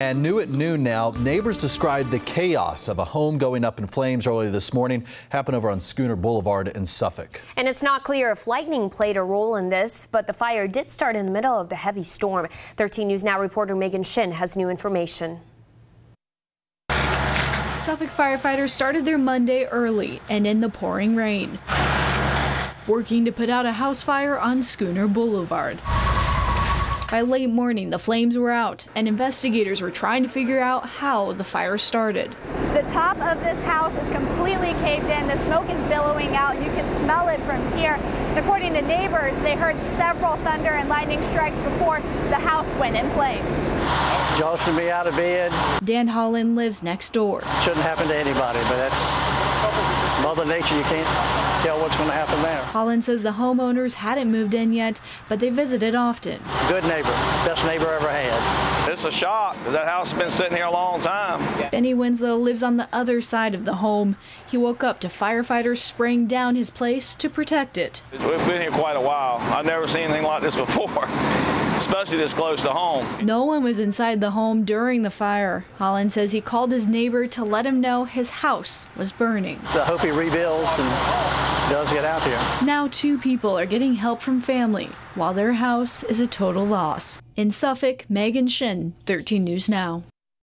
And new at noon now, neighbors described the chaos of a home going up in flames early this morning. Happened over on Schooner Boulevard in Suffolk. And it's not clear if lightning played a role in this, but the fire did start in the middle of the heavy storm. 13 News Now reporter Megan Shinn has new information. Suffolk firefighters started their Monday early and in the pouring rain, working to put out a house fire on Schooner Boulevard. By late morning, the flames were out, and investigators were trying to figure out how the fire started. The top of this house is completely caved in. The smoke is billowing out. You can smell it from here. And according to neighbors, they heard several thunder and lightning strikes before the house went in flames. Jolting me out of bed. Dan Holland lives next door. Shouldn't happen to anybody, but that's Mother Nature. You can't tell what's going to happen there. Holland says the homeowners hadn't moved in yet, but they visited often. Good neighbor, best neighbor I ever had. It's a shock because that house has been sitting here a long time. Benny Winslow lives on the other side of the home. He woke up to firefighters spraying down his place to protect it. We've been here quite a while. I've never seen anything like this before, especially this close to home. No one was inside the home during the fire. Holland says he called his neighbor to let him know his house was burning. So I hope he rebuilds and does get out here. Now 2 people are getting help from family, while their house is a total loss. In Suffolk, Megan Shinn, 13 News Now.